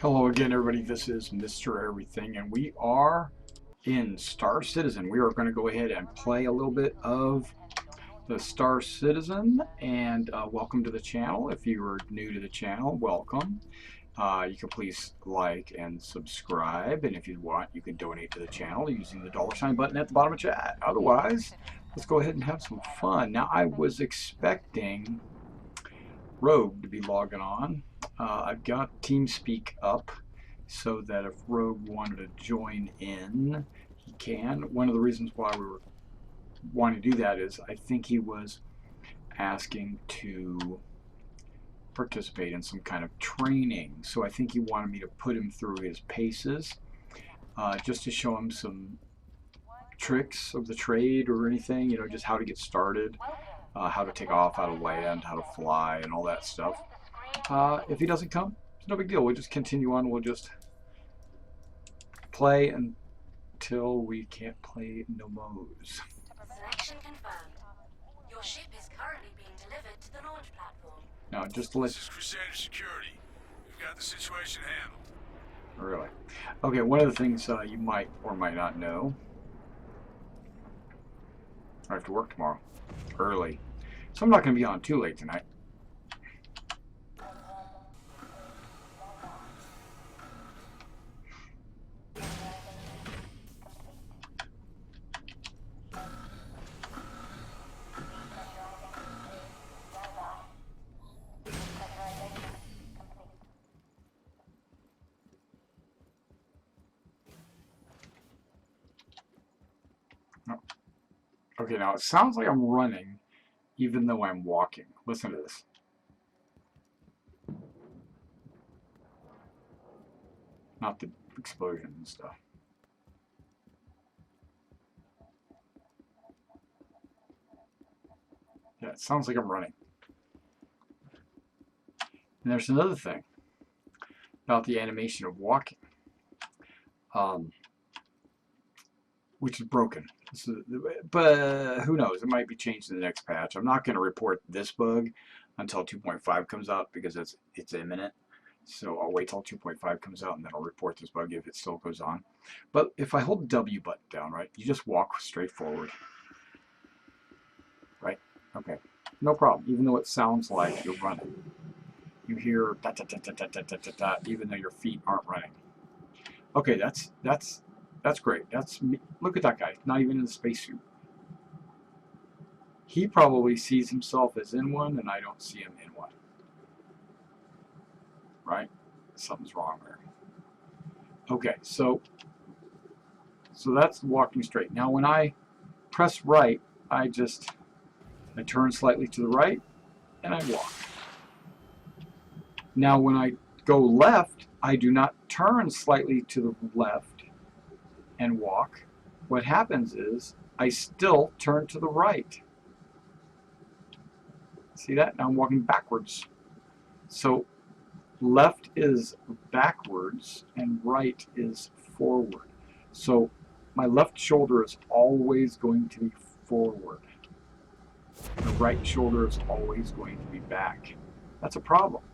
Hello again, everybody. This is Mr. Everything, and we are in Star Citizen. We are going to go ahead and play a little bit of the Star Citizen, and welcome to the channel. If you are new to the channel, welcome. You can please like and subscribe, and if you want, you can donate to the channel using the $ button at the bottom of chat. Otherwise, let's go ahead and have some fun. Now, I was expecting Rogue to be logging on. I've got TeamSpeak up so that if Rogue wanted to join in, he can. One of the reasons why we were wanting to do that is I think he was asking to participate in some kind of training. So I think he wanted me to put him through his paces just to show him some tricks of the trade or anything, you know, just how to get started, how to take off, how to land, how to fly, and all that stuff. If he doesn't come, it's no big deal. We'll just continue on. We'll just play until we can't play no mo's. Selection confirmed. Your ship is currently being delivered to the launch platform. Now, just to let... This is Crusader Security. We've got the situation handled. Really? Okay, one of the things you might or might not know, I have to work tomorrow, early. So I'm not going to be on too late tonight. Okay, now it sounds like I'm running even though I'm walking. Listen to this. Not the explosion and stuff. Yeah, it sounds like I'm running. And there's another thing about the animation of walking, which is broken. But who knows? It might be changed in the next patch. I'm not going to report this bug until 2.5 comes out because it's imminent. So I'll wait till 2.5 comes out and then I'll report this bug if it still goes on. But if I hold the W button down, right, you just walk straight forward. Right? Okay. No problem. Even though it sounds like you're running. You hear da da da da da da da da da, even though your feet aren't running. Okay, that's great. Look at that guy, not even in the spacesuit. He probably sees himself as in one, and I don't see him in one. Right? Something's wrong there. Okay, so that's walking straight. Now, when I press right, I turn slightly to the right, and I walk. Now, when I go left, I do not turn slightly to the left and walk. What happens is I still turn to the right. See that? Now I'm walking backwards. So left is backwards and right is forward. So my left shoulder is always going to be forward. The right shoulder is always going to be back. That's a problem.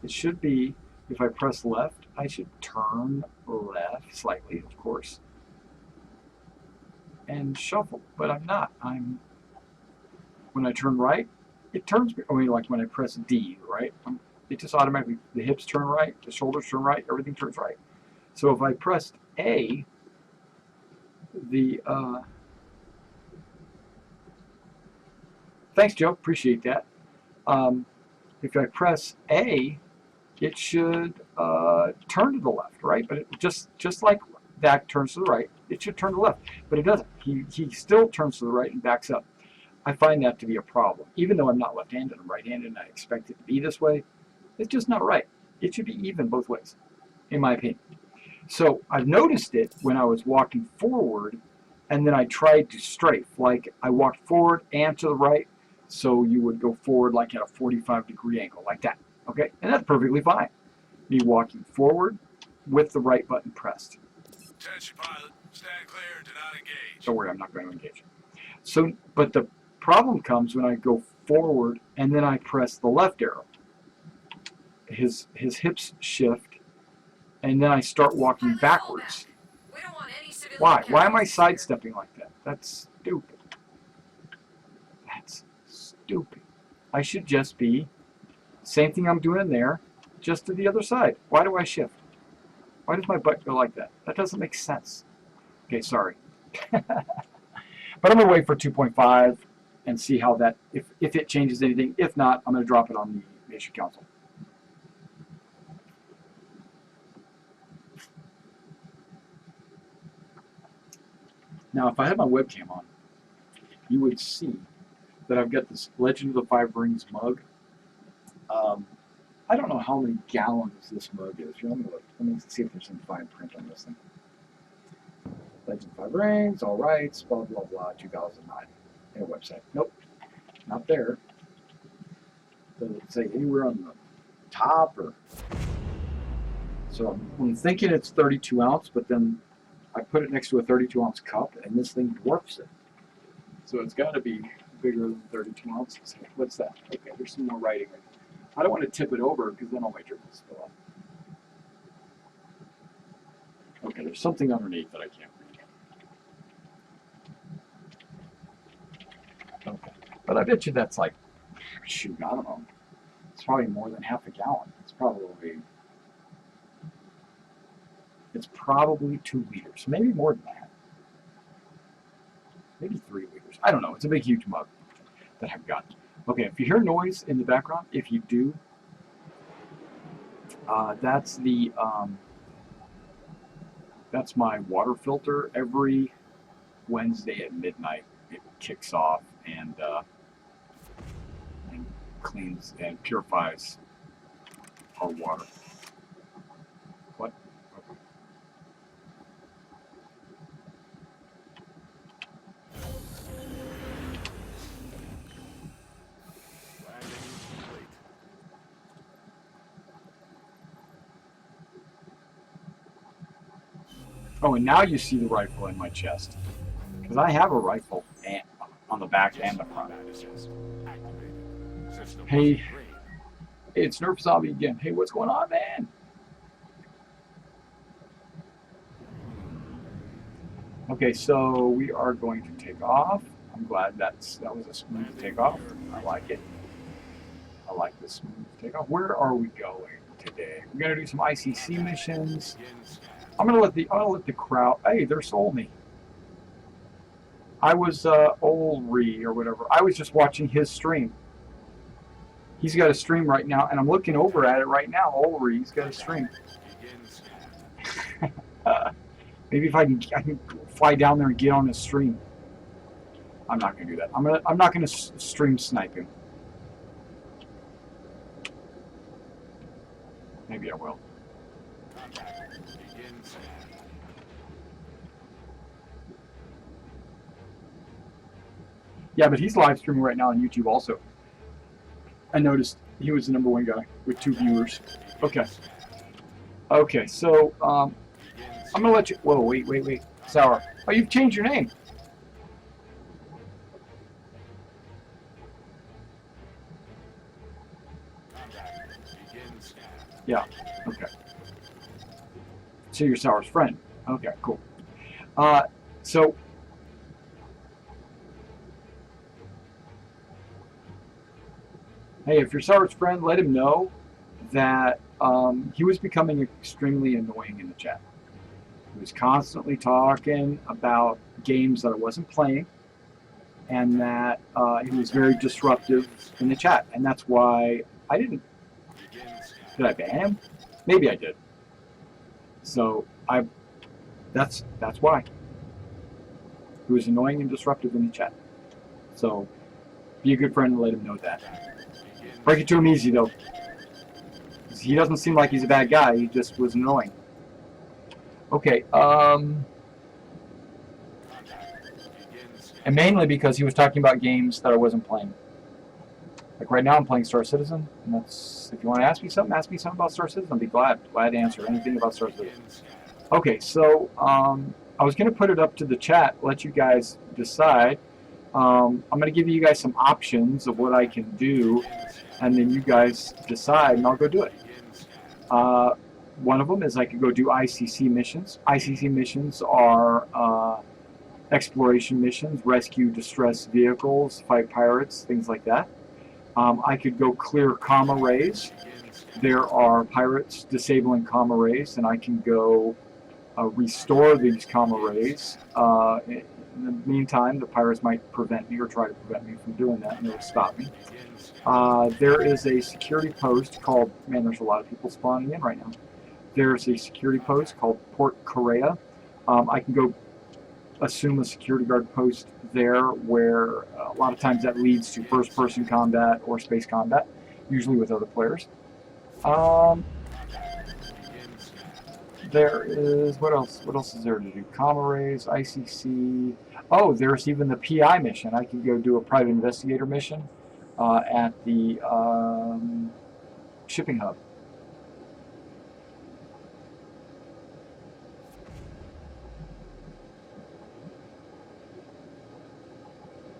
It should be, if I press left, I should turn left slightly, of course, and shuffle, but I'm not. When I turn right, it turns me, I mean, like when I press D, right? It just automatically, the hips turn right, the shoulders turn right, everything turns right. So if I pressed A, thanks, Joe, appreciate that. If I press A, it should turn to the left, right? But it just like that turns to the right, it should turn to the left. But it doesn't. He still turns to the right and backs up. I find that to be a problem. Even though I'm not left-handed, I'm right-handed, and I expect it to be this way, it's just not right. It should be even both ways, in my opinion. So I've noticed it when I was walking forward, and then I tried to strafe. Like I walked forward and to the right, so you would go forward like at a 45-degree angle, like that. Okay, and that's perfectly fine. Me walking forward with the right button pressed. Attention, pilot. Stand clear. Do not engage. Don't worry, I'm not going to engage. So, but the problem comes when I go forward and then I press the left arrow. His hips shift and then I start walking backwards. We don't want any civilian Why? Why am I casualties here. sidestepping like that? That's stupid. That's stupid. I should just be, same thing I'm doing there, just to the other side. Why do I shift? Why does my butt go like that? That doesn't make sense. Okay, sorry. But I'm going to wait for 2.5 and see how that, if it changes anything. If not, I'm going to drop it on the Nation Council. Now, if I had my webcam on, you would see that I've got this Legend of the Five Rings mug. I don't know how many gallons this mug is. Let me see if there's some fine print on this thing. Legend of Five Rings, all rights, blah, blah, blah, 2009. In a website. Nope, not there. Does it say anywhere on the top? Or so I'm thinking it's 32 ounce, but then I put it next to a 32 ounce cup, and this thing dwarfs it. So it's got to be bigger than 32 ounces. What's that? Okay, there's some more writing. I don't want to tip it over because then all my drip will spill off. Okay, there's something underneath that I can't read. Okay, but I bet you that's like, shoot, I don't know. It's probably more than half a gallon. It's probably 2 liters, maybe more than that. Maybe 3 liters. I don't know. It's a big, huge mug that I've got. Okay, if you hear noise in the background, if you do, that's my water filter. Every Wednesday at midnight, it kicks off and cleans and purifies our water. What? Okay. Oh, and now you see the rifle in my chest. Because I have a rifle on the back and the front. Hey, it's Nerf Zombie again. Hey, what's going on, man? Okay, so we are going to take off. I'm glad that was a smooth takeoff. I like it. I like the smooth takeoff. Where are we going today? We're gonna do some ICC missions. I'm gonna let the crowd. Hey, there's Olney. I was Olry or whatever. I was just watching his stream. He's got a stream right now, and I'm looking over at it right now. Olry's got a stream. Maybe if I can fly down there and get on his stream. I'm not gonna do that. I'm not gonna stream snipe him. Maybe I will. Yeah, but he's live streaming right now on YouTube also. I noticed he was the #1 guy with 2 viewers. Okay. Okay, so I'm gonna let you. Whoa, wait, Sour. Oh, you've changed your name. Yeah. Okay. So you're Sour's friend. Okay, cool. So. Hey, if you're Sour's friend, let him know that he was becoming extremely annoying in the chat. He was constantly talking about games that I wasn't playing, and that he was very disruptive in the chat. And that's why I didn't. Did I ban him? Maybe I did. So that's why. He was annoying and disruptive in the chat. So be a good friend and let him know that. Break it to him easy, though. He doesn't seem like he's a bad guy. He just was annoying. Okay, and mainly because he was talking about games that I wasn't playing. Like right now I'm playing Star Citizen, and that's, if you want to ask me something about Star Citizen. I'll be glad to answer anything about Star Citizen. Okay, so I was going to put it up to the chat, let you guys decide. I'm going to give you guys some options of what I can do, and then you guys decide, and I'll go do it. one of them is I could go do ICC missions. ICC missions are exploration missions, rescue distressed vehicles, fight pirates, things like that. I could go clear comm arrays. There are pirates disabling comm arrays, and I can go restore these comm arrays. In the meantime, the pirates might prevent me or try to prevent me from doing that, and they'll stop me. There is a security post called, man, there's a lot of people spawning in right now. There's a security post called Port Korea. I can go assume a security guard post there where a lot of times that leads to first-person combat or space combat, usually with other players. There is, what else? What else is there to do? Comm arrays, ICC. Oh, there's even the PI mission. I can go do a private investigator mission at the shipping hub.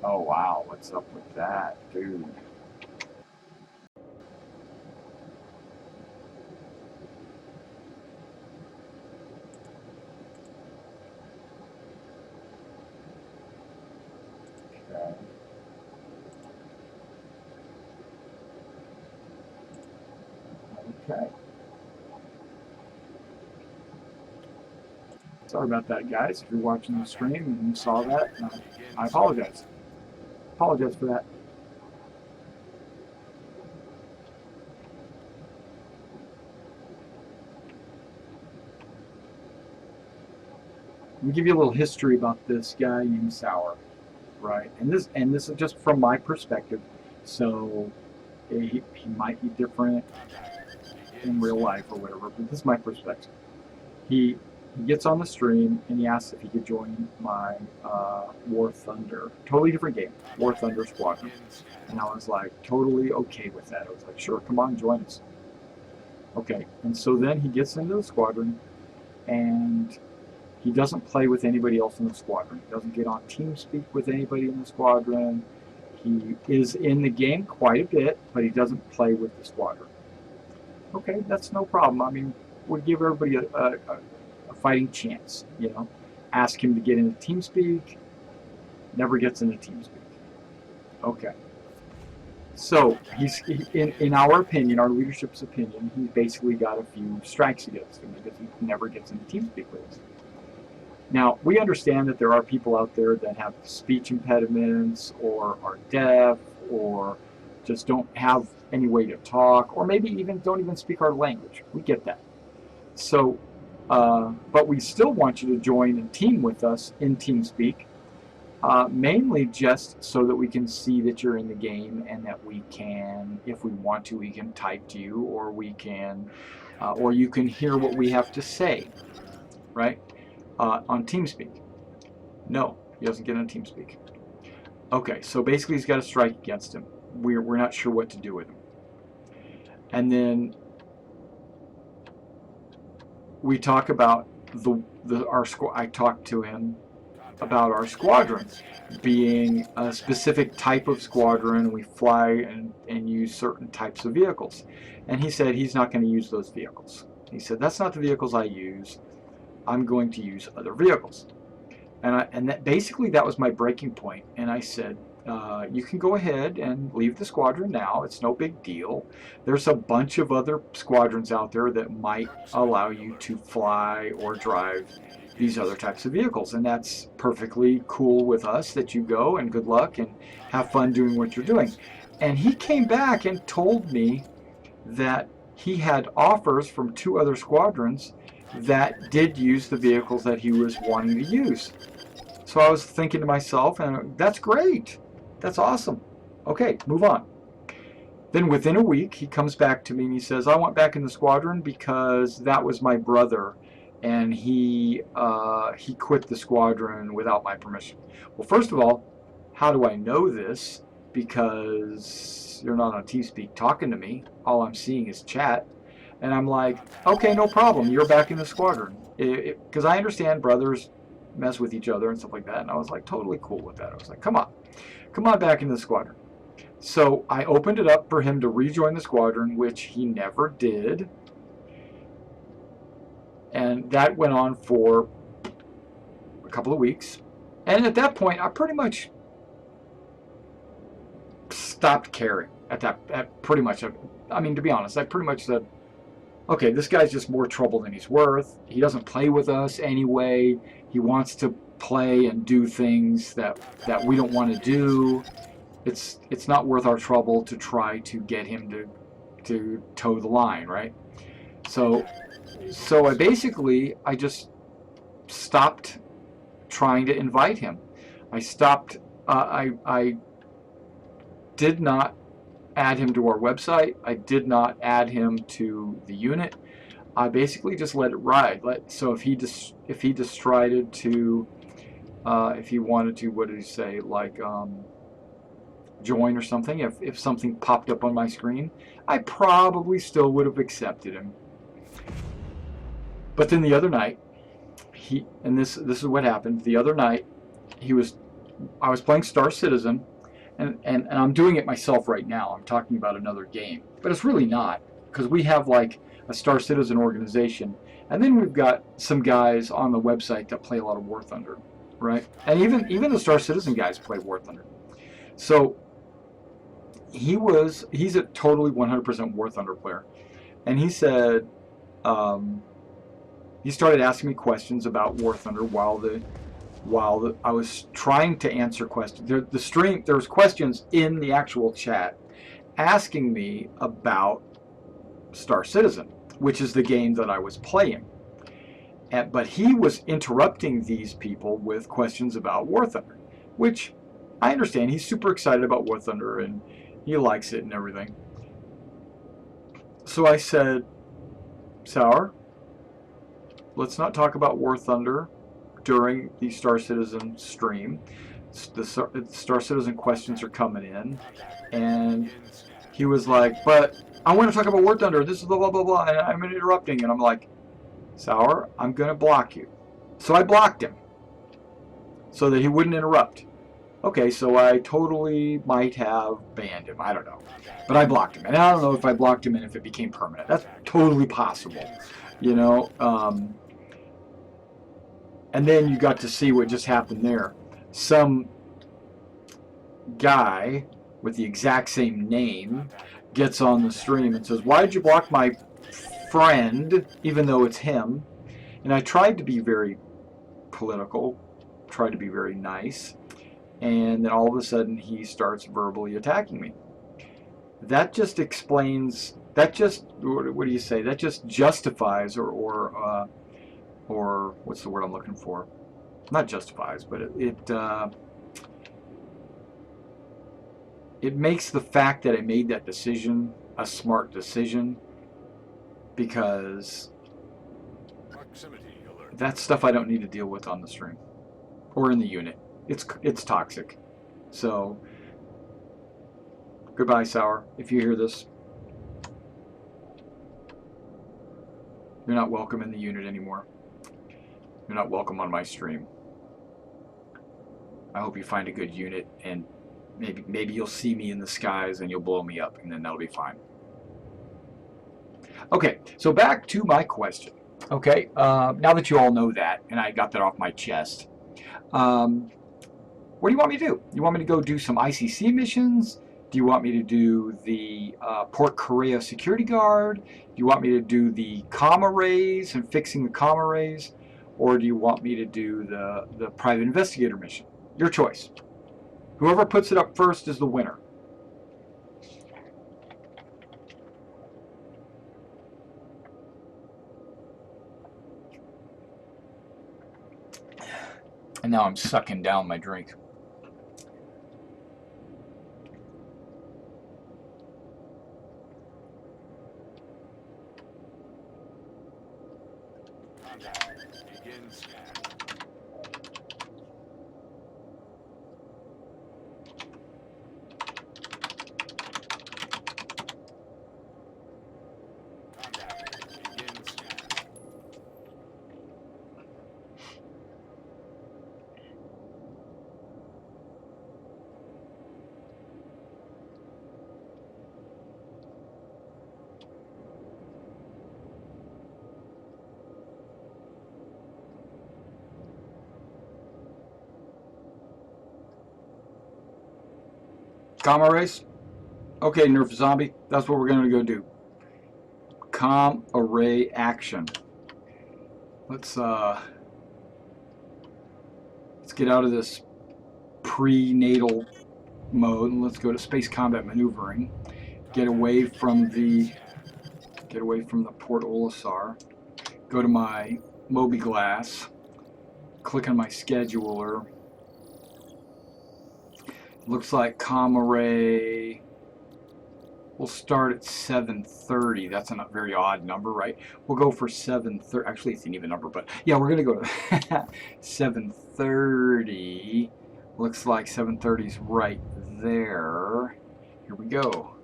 Oh wow, what's up with that, dude? Okay. Sorry about that, guys. If you're watching the stream and you saw that, I apologize. Apologize for that. Let me give you a little history about this guy named Sour, right? And this is just from my perspective. So he might be different in real life or whatever, but this is my perspective. He gets on the stream and he asks if he could join my War Thunder, totally different game, War Thunder Squadron. And I was like totally okay with that. I was like, sure, come on, join us. Okay, and so then he gets into the squadron and he doesn't play with anybody else in the squadron. He doesn't get on TeamSpeak with anybody in the squadron. He is in the game quite a bit, but he doesn't play with the squadron. Okay, that's no problem. I mean, we'll give everybody a fighting chance, you know. Ask him to get into TeamSpeak, never gets into TeamSpeak. Okay. So, in our opinion, our leadership's opinion, he's basically got a few strikes against him because he never gets into TeamSpeak with us. Now, we understand that there are people out there that have speech impediments or are deaf or just don't have any way to talk, or maybe even don't even speak our language. We get that. So, but we still want you to join and team with us in TeamSpeak, mainly just so that we can see that you're in the game and that we can, if we want to, we can type to you, or we can, or you can hear what we have to say, right? On TeamSpeak. No, he doesn't get on TeamSpeak. Okay, so basically he's got a strike against him. We're not sure what to do with him. And then we talk about I talked to him about our squadron being a specific type of squadron. We fly and use certain types of vehicles. And he said he's not going to use those vehicles. He said, that's not the vehicles I use. I'm going to use other vehicles. And basically that was my breaking point. And I said, you can go ahead and leave the squadron now. It's no big deal. There's a bunch of other squadrons out there that might allow you to fly or drive these other types of vehicles. And that's perfectly cool with us that you go, and good luck and have fun doing what you're doing. And he came back and told me that he had offers from 2 other squadrons that did use the vehicles that he was wanting to use. So I was thinking to myself, and that's great. That's awesome. Okay, move on. Then within a week, he comes back to me and he says, I went back in the squadron because that was my brother, and he quit the squadron without my permission. Well, first of all, how do I know this? Because you're not on TeamSpeak talking to me. All I'm seeing is chat. And I'm like, okay, no problem. You're back in the squadron. Because I understand brothers mess with each other and stuff like that. And I was like totally cool with that. I was like, come on back into the squadron. So I opened it up for him to rejoin the squadron, which he never did. And that went on for a couple of weeks. And at that point, I pretty much stopped caring. At pretty much, I mean, to be honest, I pretty much said, okay, this guy's just more trouble than he's worth. He doesn't play with us anyway. He wants to play and do things that we don't want to do. It's not worth our trouble to try to get him to toe the line, right? So I just stopped trying to invite him. I stopped. I did not add him to our website. I did not add him to the unit. I basically just let it ride. So if he decided to, if he wanted to, what did he say, like join or something, if something popped up on my screen, I probably still would have accepted him. But then the other night, this is what happened. The other night, I was playing Star Citizen, and I'm doing it myself right now. I'm talking about another game, but it's really not, because we have like a Star Citizen organization, and then we've got some guys on the website that play a lot of War Thunder, right? And even the Star Citizen guys play War Thunder. So he's a totally 100% War Thunder player, and he said, he started asking me questions about War Thunder while I was trying to answer questions. There was questions in the actual chat asking me about Star Citizen, which is the game that I was playing. But he was interrupting these people with questions about War Thunder, which I understand. He's super excited about War Thunder and he likes it and everything. So I said, Sour, let's not talk about War Thunder during the Star Citizen stream. The Star Citizen questions are coming in, and he was like, but I want to talk about War Thunder, this is blah blah blah blah, and I'm interrupting, and I'm like, Sour, I'm gonna block you. So I blocked him so that he wouldn't interrupt. Okay, so I totally might have banned him, I don't know, but I blocked him, and I don't know if I blocked him and if it became permanent. That's totally possible, you know. And then you got to see what just happened there. Some guy with the exact same name gets on the stream and says, why did you block my friend, even though it's him? And I tried to be very political, tried to be very nice, and then all of a sudden he starts verbally attacking me. That just explains, that just, what do you say, that just justifies or what's the word I'm looking for? Not justifies, but it makes the fact that I made that decision a smart decision, because that's stuff I don't need to deal with on the stream or in the unit. It's toxic. So goodbye, Sour. If you hear this, you're not welcome in the unit anymore. You're not welcome on my stream. I hope you find a good unit, and maybe you'll see me in the skies and you'll blow me up, and then that'll be fine. Okay, so back to my question. Okay, now that you all know that, and I got that off my chest, what do you want me to do? You want me to go do some ICC missions? Do you want me to do the Port Korea security guard? Do you want me to do the comm arrays and fixing the comm arrays? Or do you want me to do the private investigator mission? Your choice. Whoever puts it up first is the winner. And now I'm sucking down my drink. Gamma race. Okay, nerf zombie. That's what we're gonna go do. Com array action. Let's get out of this prenatal mode and let's go to space combat maneuvering. Get away from the Port Olisar. Go to my Moby Glass. Click on my scheduler. Looks like com array will start at 7:30. That's a very odd number, right? We'll go for 7:30. Actually, it's an even number, but yeah, we're gonna go to 7:30. Looks like 7:30 is right there. Here we go.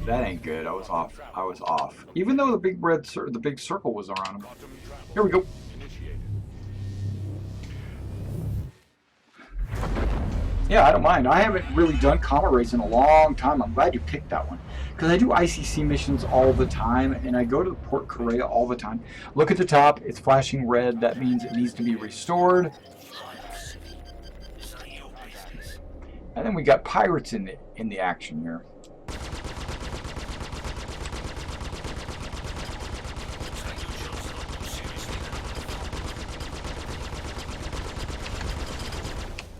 That ain't good. I was off. I was off. Even though the big circle was around him. Here we go. Yeah, I don't mind. I haven't really done comma race in a long time. I'm glad you picked that one. Because I do ICC missions all the time, and I go to Port Korea all the time. Look at the top. It's flashing red. That means it needs to be restored. And then we got pirates in the action here.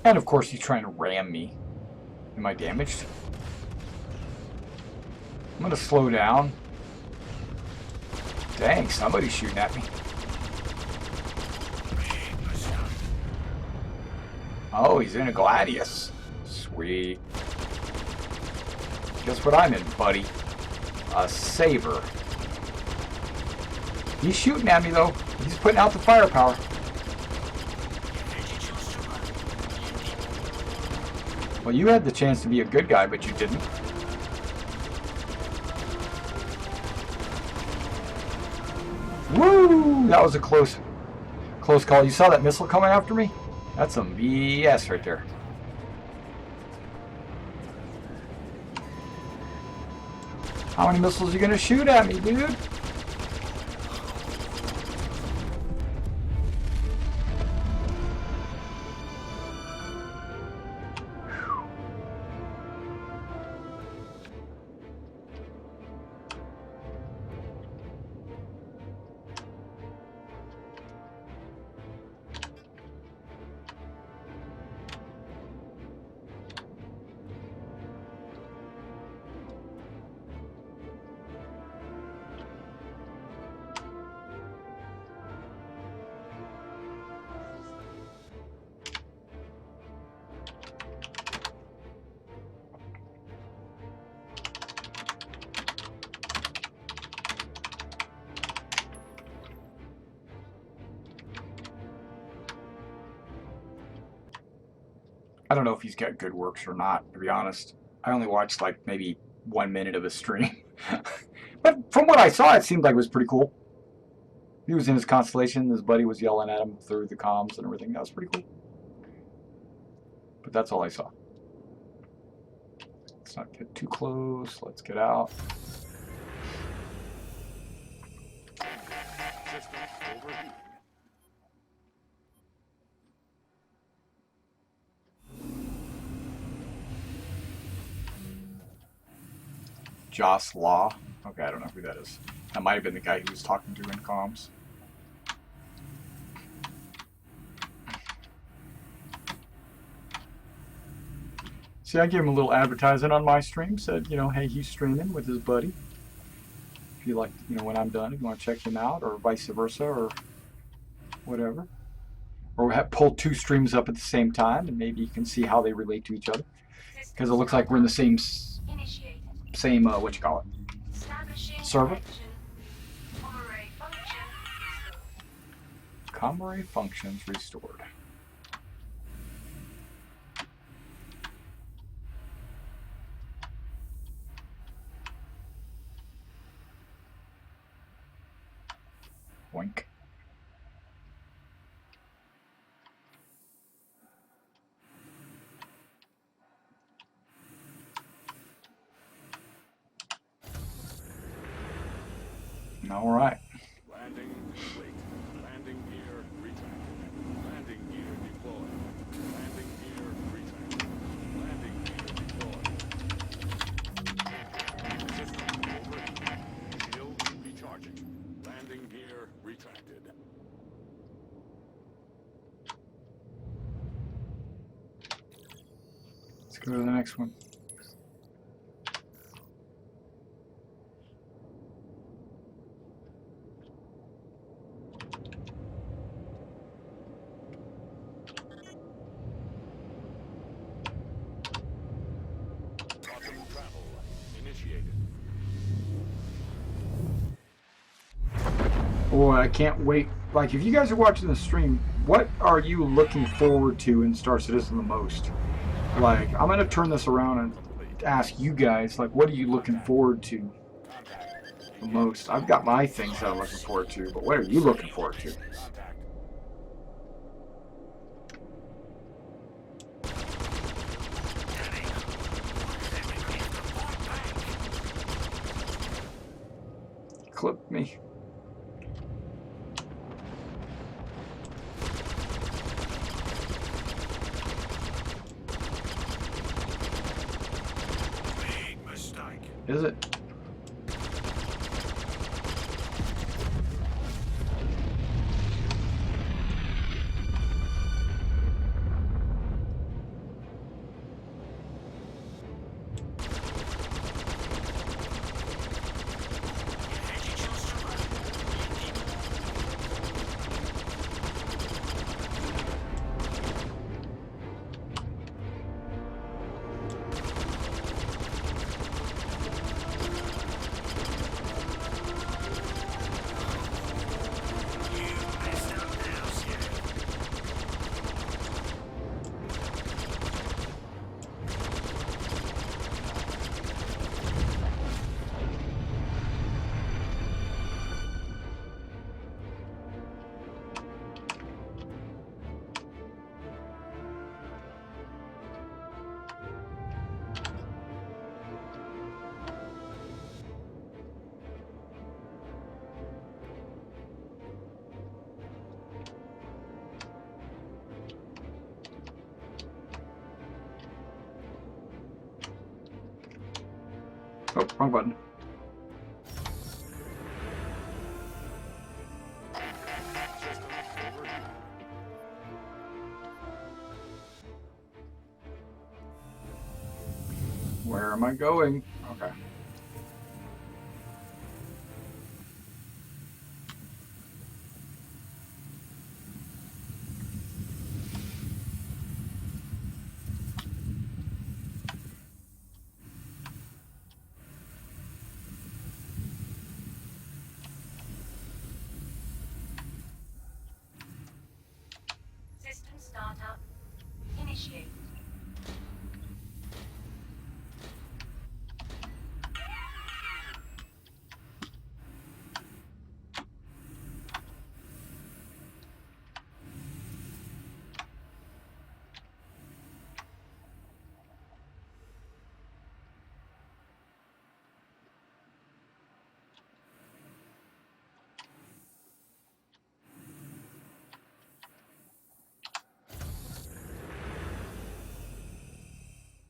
And of course he's trying to ram me. Am I damaged? I'm gonna slow down. Dang, somebody's shooting at me. Oh, he's in a Gladius. Sweet. Guess what I'm in, buddy? A Saber. He's shooting at me though. He's putting out the firepower. Well, you had the chance to be a good guy, but you didn't. Woo! That was a close call. You saw that missile coming after me? That's some BS right there. How many missiles are you gonna shoot at me, dude? I don't know if he's got good works or not, to be honest. I only watched like maybe 1 minute of his stream. But from what I saw, it seemed like it was pretty cool. He was in his constellation, his buddy was yelling at him through the comms and everything. That was pretty cool. But that's all I saw. Let's not get too close. Let's get out. Joss Law. Okay, I don't know who that is. That might have been the guy he was talking to in comms. See, I gave him a little advertisement on my stream. Said, you know, hey, he's streaming with his buddy. If you like, you know, when I'm done, if you want to check him out, or vice versa, or whatever. Or we have pulled 2 streams up at the same time, and maybe you can see how they relate to each other. Because it looks like we're in the same what you call it, server. Com array functions restored. Boink. All right. Landing complete. Landing gear retracted. Landing gear deployed. Landing gear retracted. Go to the next one. Travel initiated. Boy, I can't wait. Like, if you guys are watching the stream, what are you looking forward to in Star Citizen the most? Like, I'm gonna turn this around and ask you guys, like, what are you looking forward to the most? I've got my things that I'm looking forward to, but what are you looking forward to? Clip me. Big mistake. Is it? Oh, wrong button. Where am I going? Okay. System startup initiated.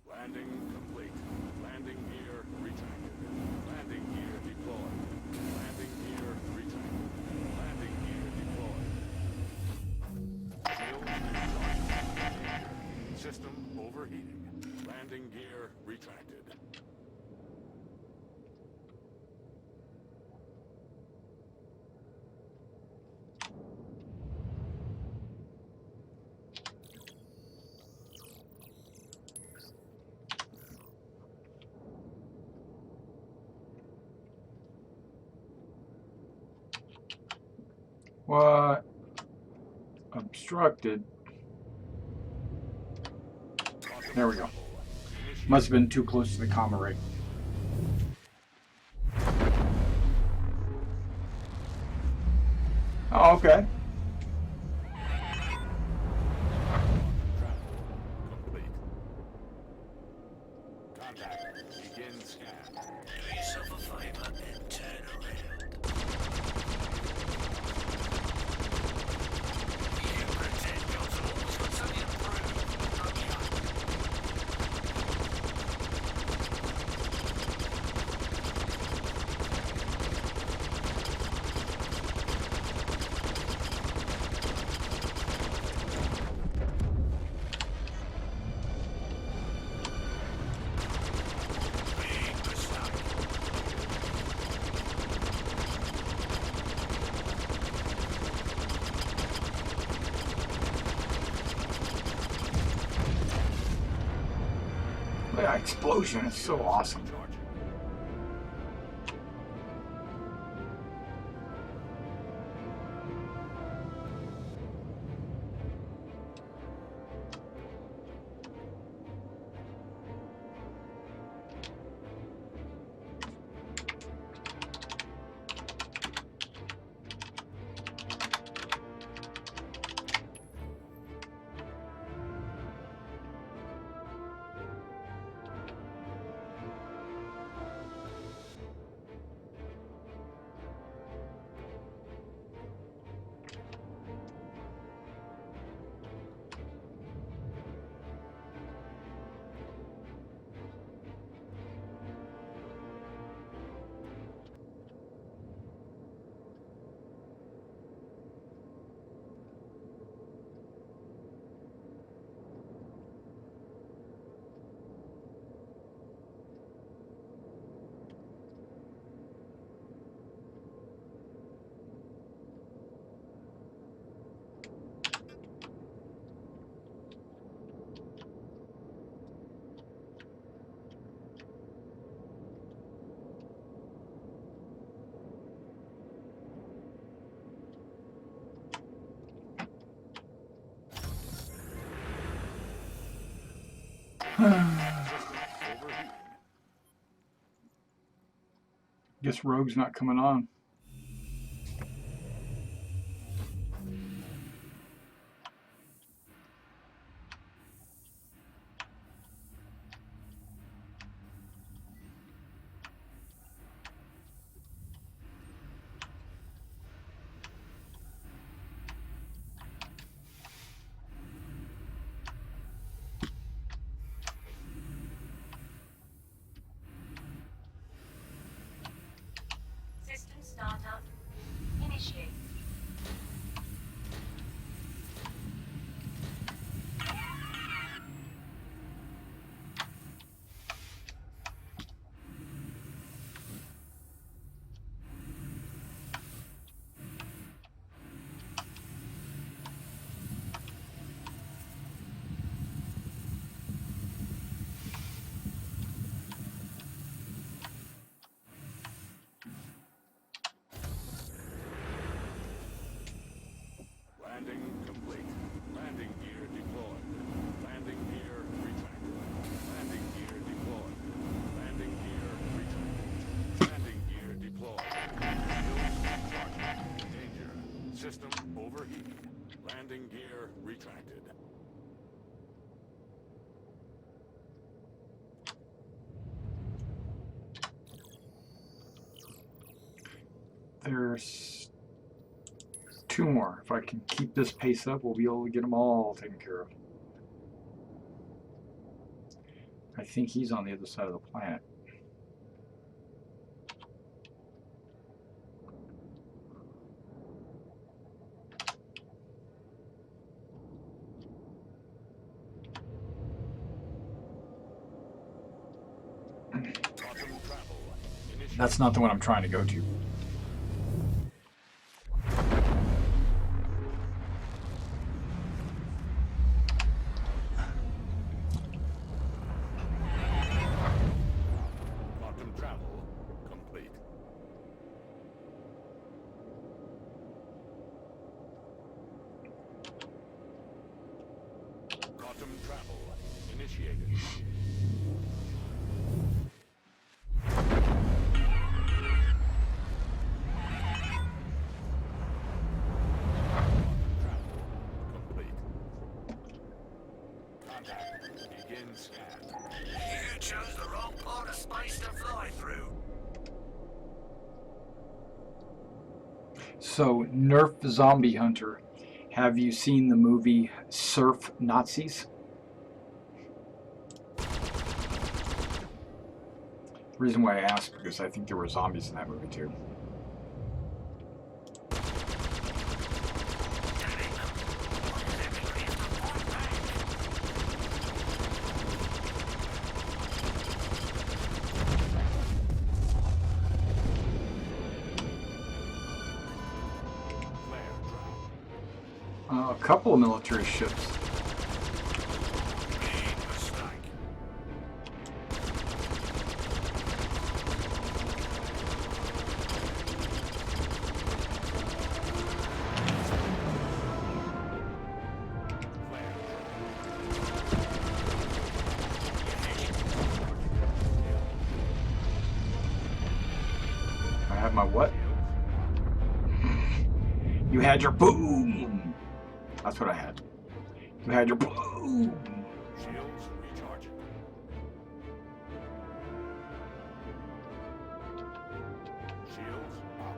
Landing complete. Landing gear retracted. Landing gear deployed. Landing gear retracted. Landing gear deployed. Shield exhausted. System overheating. Landing gear retracted. What? Obstructed. There we go. Must have been too close to the comma rig. Oh, okay. Complete. Contact. Begin scan. Do yourself a favor and turn around. You pretend you're always got something to prove. Yeah, explosion is so awesome. Charging. Overheating. Guess Rogue's not coming on. System startup. Initiate. Landing complete. Landing gear deployed. Landing gear retracted. Landing gear deployed. Landing gear retracted. Landing gear deployed. Fuel charging. Danger. System overheating. Landing gear retracted. There's 2 more. If I can keep this pace up, we'll be able to get them all taken care of. I think he's on the other side of the planet. Quantum travel. Initiate. That's not the one I'm trying to go to. Quantum travel complete. Quantum travel initiated. Quantum travel complete. Contact. Begin scan. You chose the wrong part of space to fly through. So, Nerf Zombie Hunter. Have you seen the movie Surf Nazis? The reason why I asked because I think there were zombies in that movie too. Flare drop. A couple of military ships. Big mistake. had my what? You had your boom! That's what I had. You had your boom! Shields recharging. Shields up.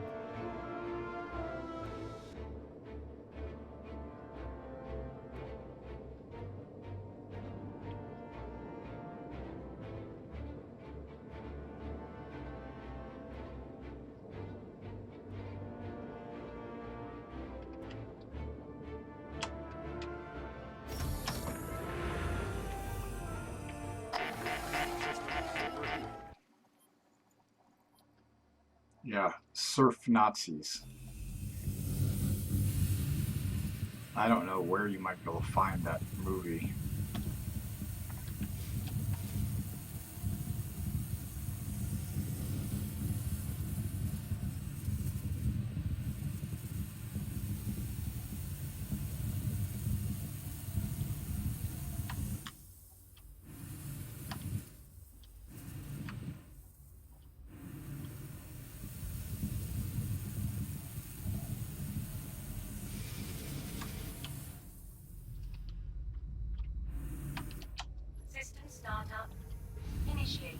Yeah, surf Nazis. I don't know where you might be able to find that movie. System startup initiated.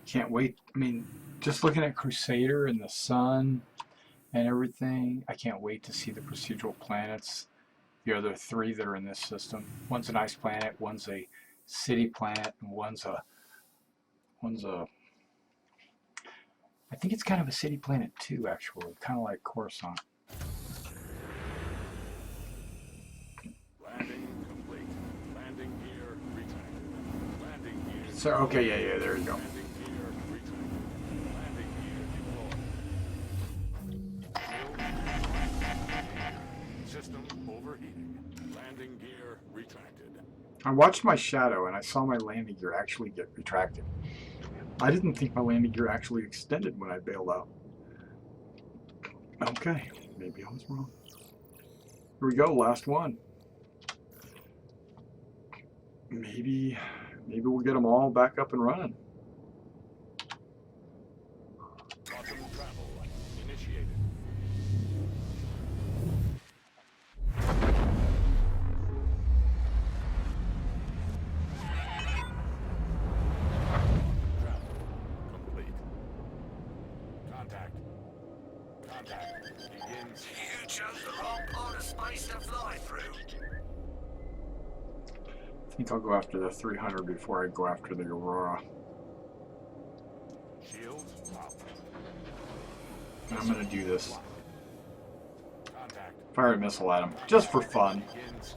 Can't wait. I mean, just looking at Crusader and the sun and everything, I can't wait to see the procedural planets. The other three that are in this system. One's an ice planet, one's a city planet, and one's a I think it's kind of a city planet too, actually, kind of like Coruscant. Landing complete. Landing gear retracted. Landing gear. So okay, yeah, there you go. Landing gear retracted. Landing gear deployed. System overheating. Landing gear retracted. I watched my shadow and I saw my landing gear actually get retracted. I didn't think my landing gear actually extended when I bailed out. Okay, maybe I was wrong. Here we go, last one. Maybe we'll get them all back up and running. Quantum travel initiated. Travel complete. Contact. Contact begins. You chose the wrong part of space to fly through. I think I'll go after the 300 before I go after the Aurora. Shields up. And I'm gonna do this. Contact Fire a missile at him, just for fun. begins.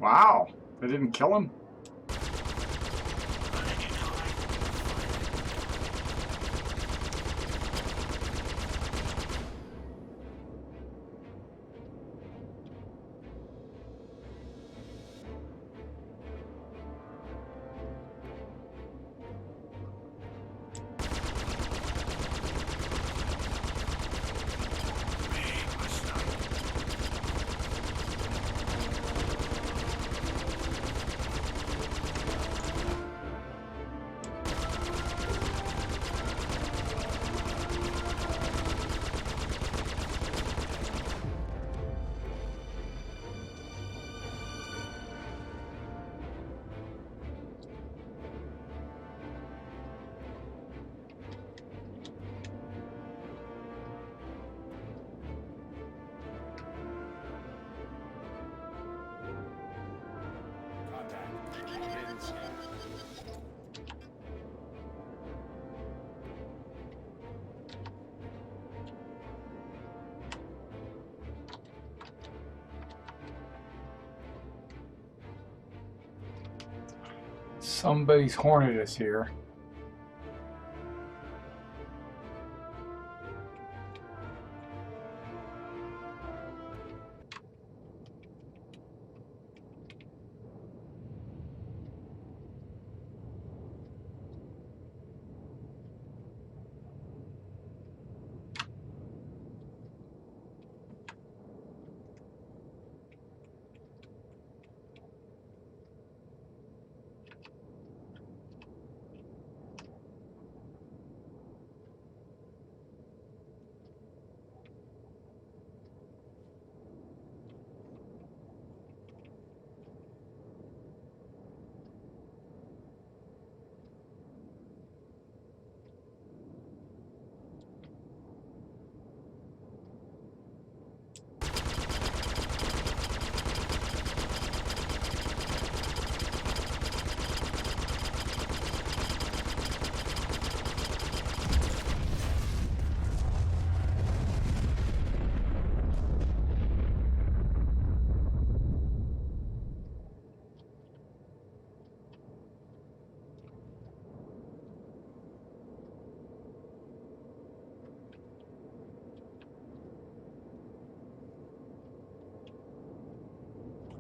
Wow, they didn't kill him? scan. Somebody's Hornet is here.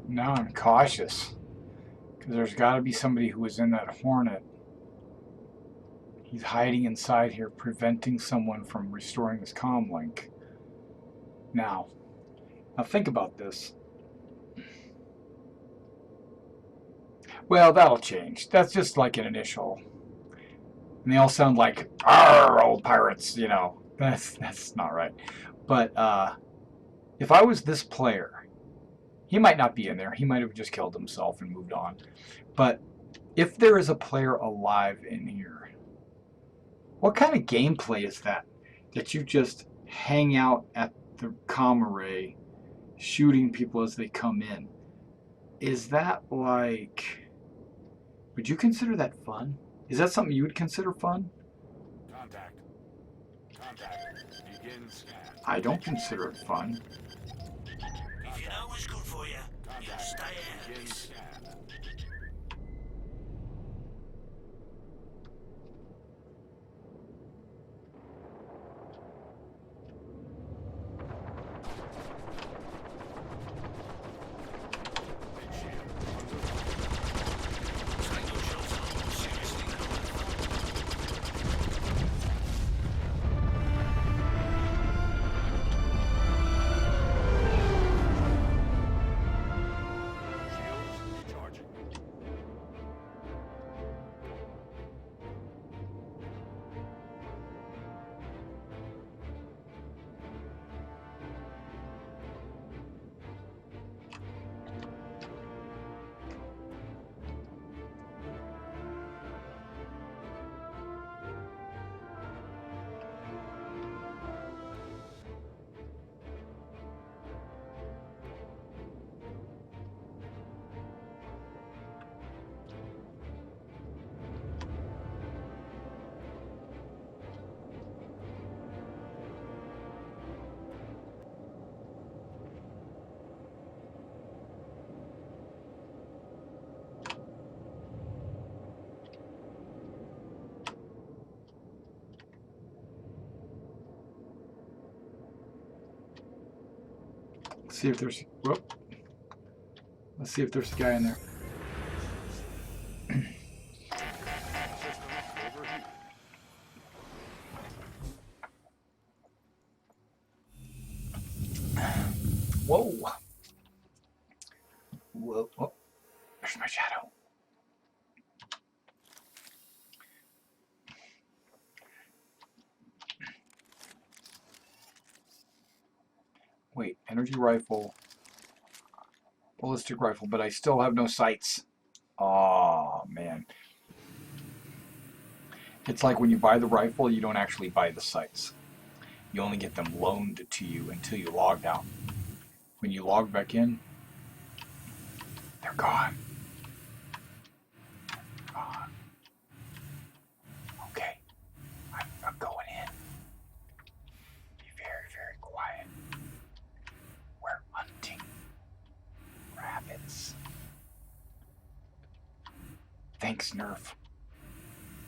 Now I'm cautious, because there's got to be somebody who was in that Hornet. He's hiding inside here, preventing someone from restoring his comm link. Now think about this. Well, that'll change. That's just like an initial. And they all sound like, "Arr, old pirates," you know. That's not right. But if I was this player, he might not be in there. He might have just killed himself and moved on. But if there is a player alive in here, what kind of gameplay is that? That you just hang out at the comm array, shooting people as they come in. Is that like... Would you consider that fun? Is that something you would consider fun? Contact. Contact. Begin scan. I don't consider it fun. If you know what's good for you, you'll Contact. stay out of Begin this. scan. Big shield. Take your shots. Seriously, Shields recharging. Let's see if there's... Whoop. Let's see if there's a guy in there. System overheating. Whoa. Whoa. Oh, there's my shadow. Wait, energy rifle, ballistic rifle, but I still have no sights. Oh man. It's like when you buy the rifle, you don't actually buy the sights. You only get them loaned to you until you logged out. When you log back in, they're gone. Thanks, Nerf.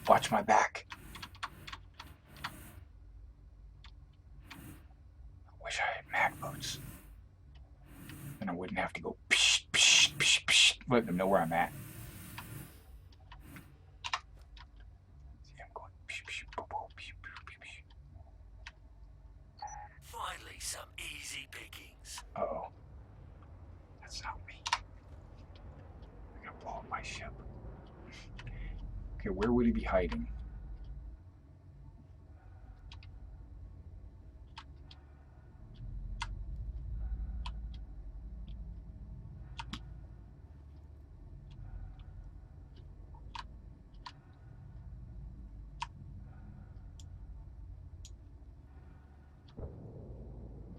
Watch my back. I wish I had mag boots. Then I wouldn't have to go psh, psh, psh, psh, let them know where I'm at. See, I'm going psh, psh, psh, psh, psh, psh. Finally, some easy pickings. Uh-oh. That's not me. I'm gonna blow up my ship. Okay, where would he be hiding?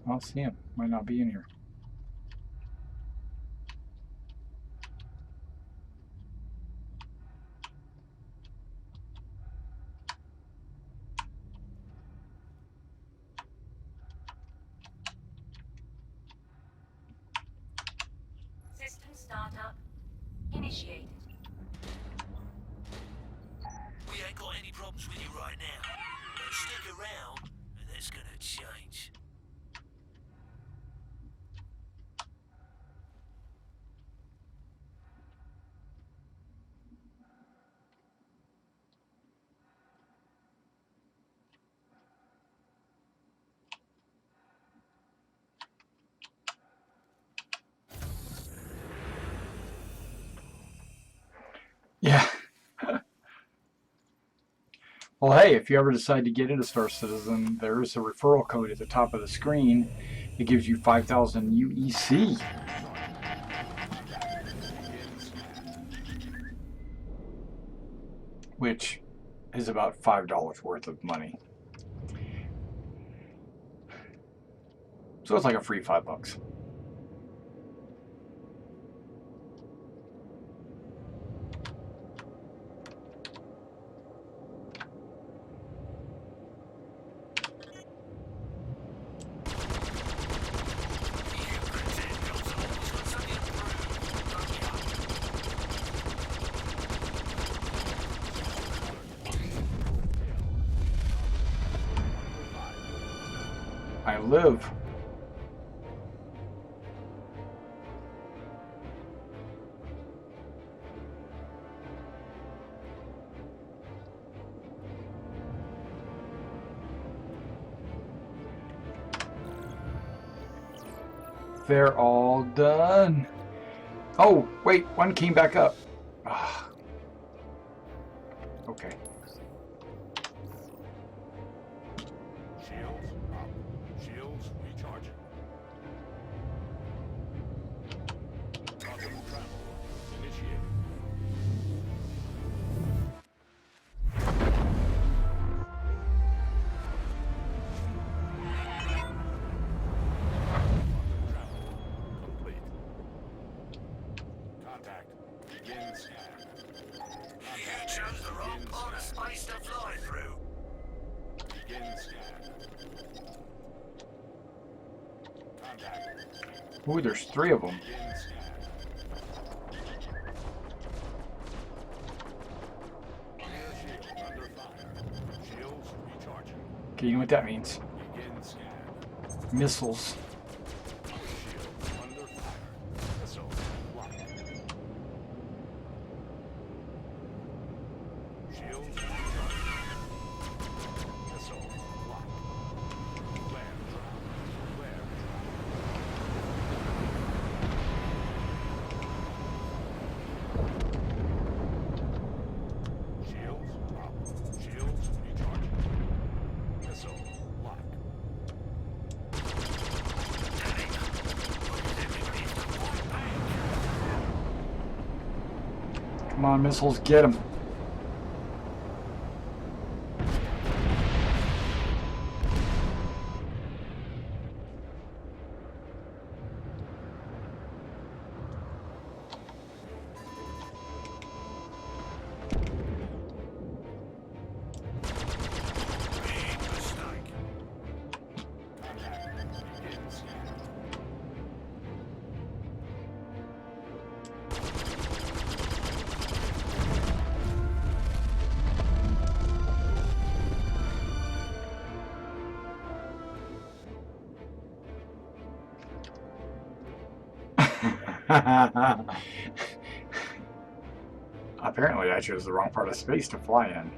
I'll see him. Might not be in here. System startup initiated. We ain't got any problems with you right now. But stick around, and that's gonna change. Yeah. Well, hey, if you ever decide to get into Star Citizen, there is a referral code at the top of the screen. It gives you 5,000 UEC. Which is about $5 worth of money. So it's like a free $5. I live. They're all done. Oh, wait, one came back up. Ah. Okay. Shields up. Shields recharging. Quantum travel initiated. Quantum travel complete. Contact. Begin scan. You chose the wrong part of space to fly through. Begin scan. Contact. Ooh, there's 3 of them. Begin scan. Clear shield under fire. Shields recharging. Okay, you know what that means. Begin scan. Missiles. Shield under fire. Missile locked. Shield recharging. Missile locked. Flare trap. Flare trap. Shields up. Shields recharging. Missile locked. Come on, missiles, get them. Big mistake. Contact. Begin scan. Apparently, I chose the wrong part of space to fly in.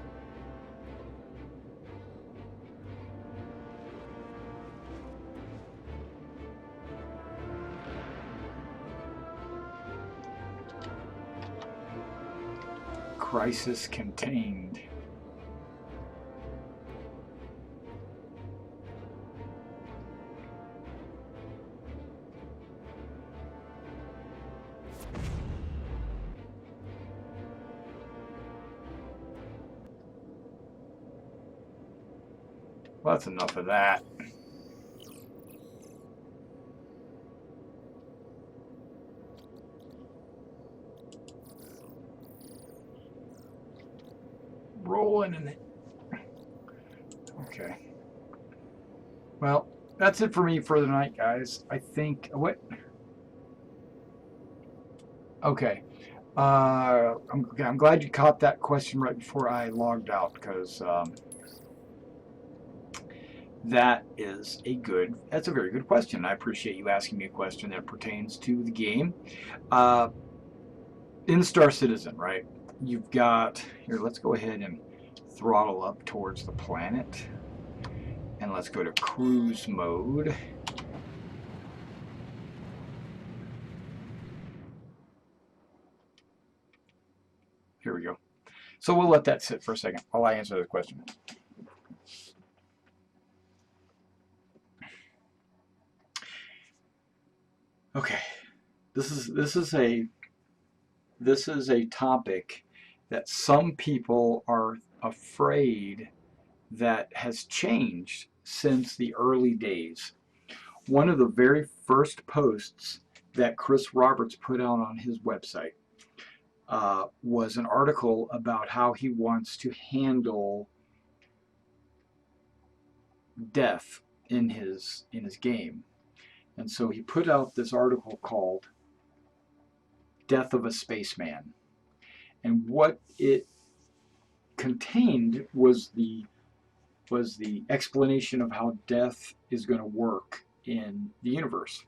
Crisis contained. Well, that's enough of that. Rolling in it. Okay. Well, that's it for me for the night, guys. I think. What? Okay. I'm glad you caught that question right before I logged out, because that's a very good question. I appreciate you asking me a question that pertains to the game. In Star Citizen, right? You've got, here, let's go ahead and throttle up towards the planet. And let's go to cruise mode. Here we go. So we'll let that sit for a second while I answer the question. Okay, this is a topic that some people are afraid that has changed since the early days. One of the very first posts that Chris Roberts put out on his website was an article about how he wants to handle death in his game. And so he put out this article called Death of a Spaceman. And what it contained was the explanation of how death is going to work in the universe.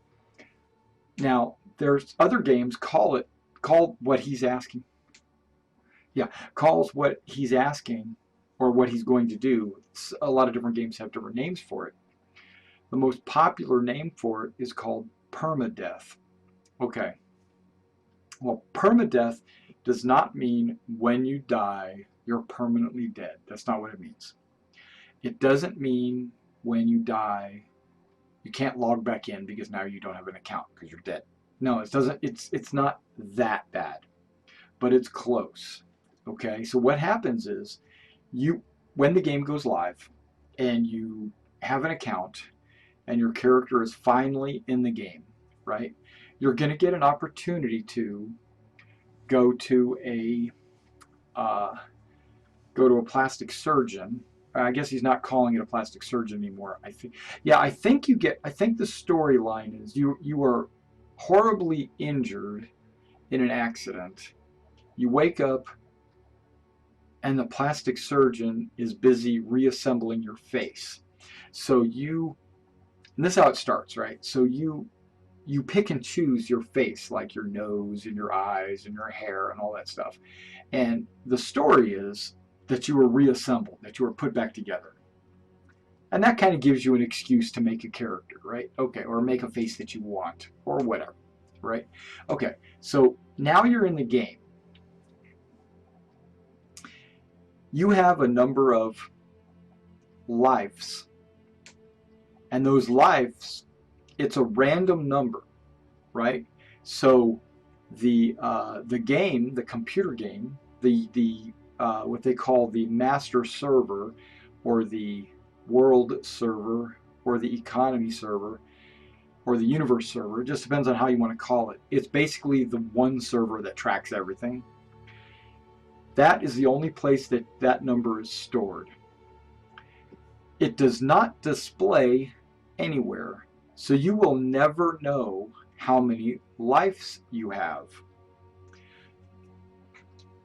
Now, there's other games call what he's asking. Yeah, calls what he's asking or what he's going to do. A lot of different games have different names for it. The most popular name for it is called permadeath. Okay. Well, permadeath does not mean when you die, you're permanently dead. That's not what it means. It doesn't mean when you die, you can't log back in because now you don't have an account because you're dead. No, it doesn't. It's not that bad, but it's close. Okay, so what happens is when the game goes live and you have an account and your character is finally in the game, right? You're going to get an opportunity to go to a plastic surgeon. I guess he's not calling it a plastic surgeon anymore. I think the storyline is you are horribly injured in an accident. You wake up and the plastic surgeon is busy reassembling your face. So and this is how it starts, right? So you pick and choose your face, like your nose and your eyes and your hair and all that stuff. And the story is that you were reassembled, that you were put back together. And that kind of gives you an excuse to make a character, right? Okay, or make a face that you want, or whatever, right? Okay, so now you're in the game. You have a number of lives. And those lives, it's a random number, right? So the game, the computer game, the what they call the master server, or the world server, or the economy server, or the universe server, it just depends on how you want to call it. It's basically the one server that tracks everything. That is the only place that number is stored. It does not display anywhere, so you will never know how many lives you have.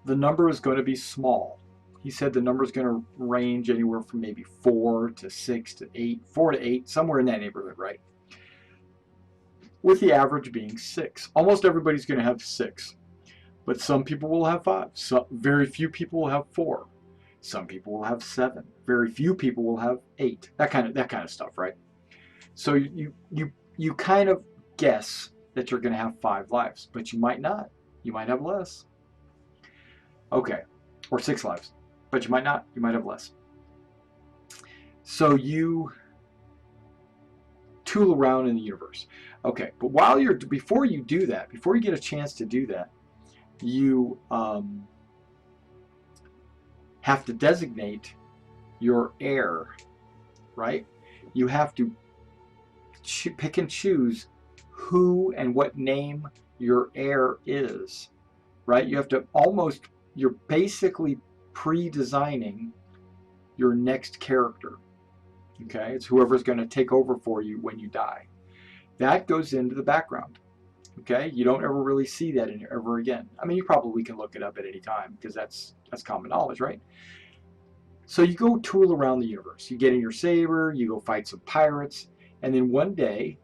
The number is going to be small. He said the number is going to range anywhere from maybe 4 to 6 to 8, 4 to 8, somewhere in that neighborhood, right? with the average being 6. Almost everybody's going to have 6, but some people will have 5. Very few people will have 4. Some people will have 7. Very few people will have 8. That kind of stuff, right? So you kind of guess that you're going to have 5 lives, but you might not. You might have less. Okay, or 6 lives, but you might not. You might have less. So you tool around in the universe. Okay, but before you do that, before you get a chance to do that, you have to designate your heir, right? You have to pick and choose who and what name your heir is, right? You have to you're basically pre-designing your next character, okay? It's whoever's going to take over for you when you die. That goes into the background, okay? You don't ever really see that ever again. I mean, you probably can look it up at any time because that's common knowledge, right? So you go tool around the universe. You get in your saber, you go fight some pirates, and then one day,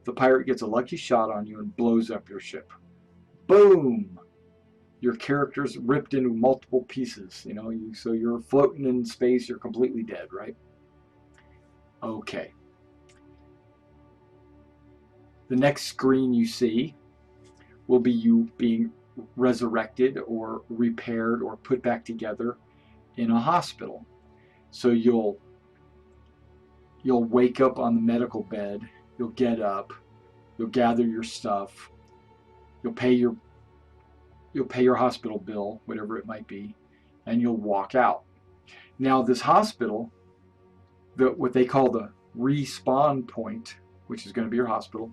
the pirate gets a lucky shot on you and blows up your ship. Boom! Your character's ripped into multiple pieces, you know, so you're floating in space, you're completely dead, right? Okay. The next screen you see will be you being resurrected or repaired or put back together in a hospital. So you'll wake up on the medical bed, you'll get up, you'll gather your stuff, you'll pay your hospital bill, whatever it might be, and you'll walk out. Now this hospital, what they call the respawn point, which is going to be your hospital,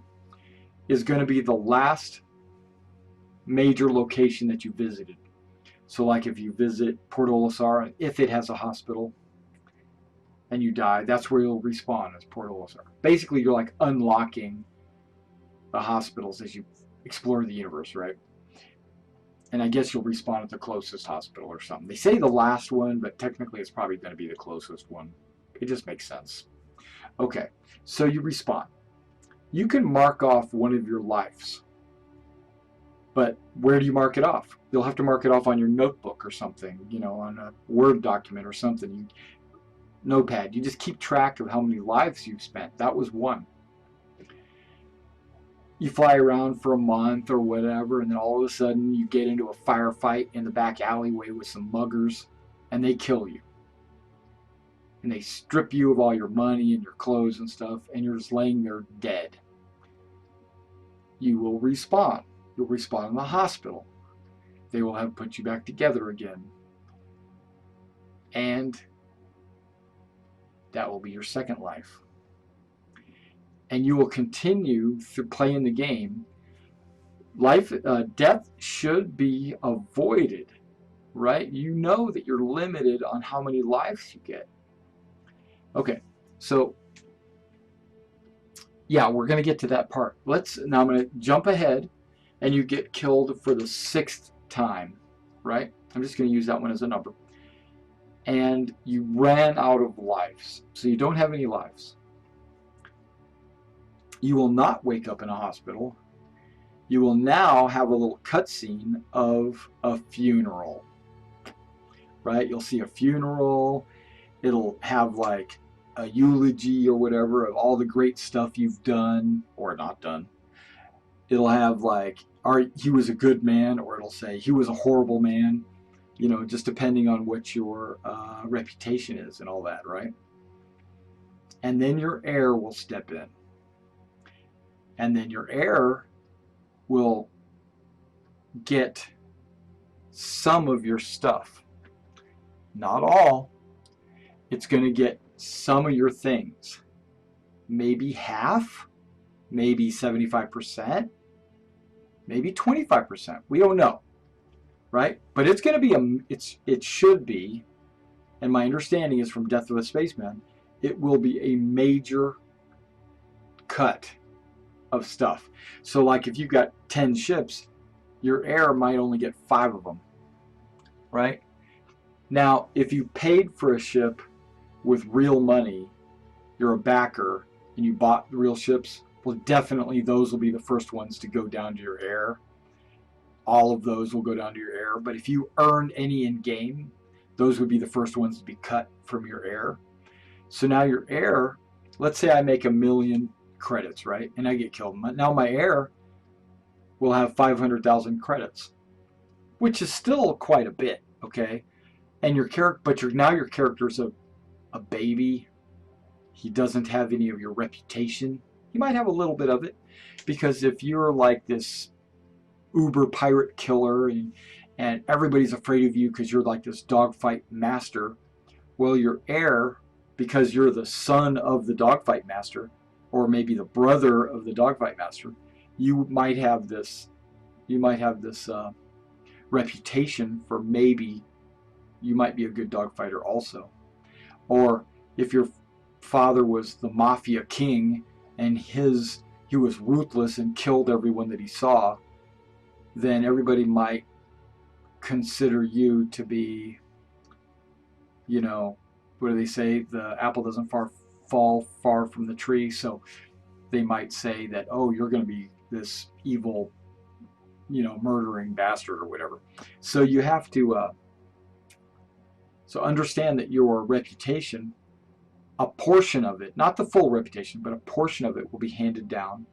is going to be the last major location that you visited. So like if you visit Port Olisar, if it has a hospital, and you die, that's where you'll respawn, as Port Olisar. Basically, you're like unlocking the hospitals as you explore the universe, right? And I guess you'll respawn at the closest hospital or something. They say the last one, but technically it's probably going to be the closest one. It just makes sense. Okay, so you respawn. You can mark off one of your lives. But where do you mark it off? You'll have to mark it off on your notebook or something, you know, on a Word document or something. Notepad. You just keep track of how many lives you've spent. That was 1. You fly around for a month or whatever, and then all of a sudden you get into a firefight in the back alleyway with some muggers, and they kill you. And they strip you of all your money and your clothes and stuff, and you're just laying there dead. You will respawn. You'll respawn in the hospital. They will have put you back together again. And that will be your second life. And you will continue through playing the game. Death should be avoided, right? You know that you're limited on how many lives you get. Okay, so yeah, we're going to get to that part. Now I'm going to jump ahead, and you get killed for the 6th time, right? I'm just going to use that one as a number. And you ran out of lives, so you don't have any lives. You will not wake up in a hospital. You will now have a little cutscene of a funeral, right? You'll see a funeral. It'll have like a eulogy or whatever of all the great stuff you've done or not done. It'll have like, he was a good man, or it'll say he was a horrible man, you know, just depending on what your reputation is and all that, right? And then your heir will step in. And then your heir will get some of your stuff. Not all. It's going to get some of your things. Maybe half, maybe 75%, maybe 25%. We don't know, right? But it's going to be it should be, and my understanding is from Death of a Spaceman, it will be a major cut of stuff. So like if you've got 10 ships, your heir might only get 5 of them, right? Now, if you paid for a ship with real money, you're a backer, and you bought the real ships, well, definitely those will be the first ones to go down to your heir. All of those will go down to your heir. But if you earned any in game, those would be the first ones to be cut from your heir. So now your heir, let's say I make 1,000,000 credits, right? And I get killed. Now my heir will have 500,000 credits, which is still quite a bit, okay? And your character, but now your character's a baby. He doesn't have any of your reputation. He might have a little bit of it, because if you're like this uber pirate killer and everybody's afraid of you because you're like this dogfight master, well, your heir, because you're the son of the dogfight master, or maybe the brother of the dogfight master, you might have this reputation for maybe you might be a good dogfighter also. Or if your father was the mafia king and he was ruthless and killed everyone that he saw, then everybody might consider you to be, you know, what do they say? The apple doesn't fall far from the tree. So they might say that, oh, you're going to be this evil, you know, murdering bastard or whatever. So you have to so understand that your reputation, a portion of it, not the full reputation, but a portion of it will be handed down.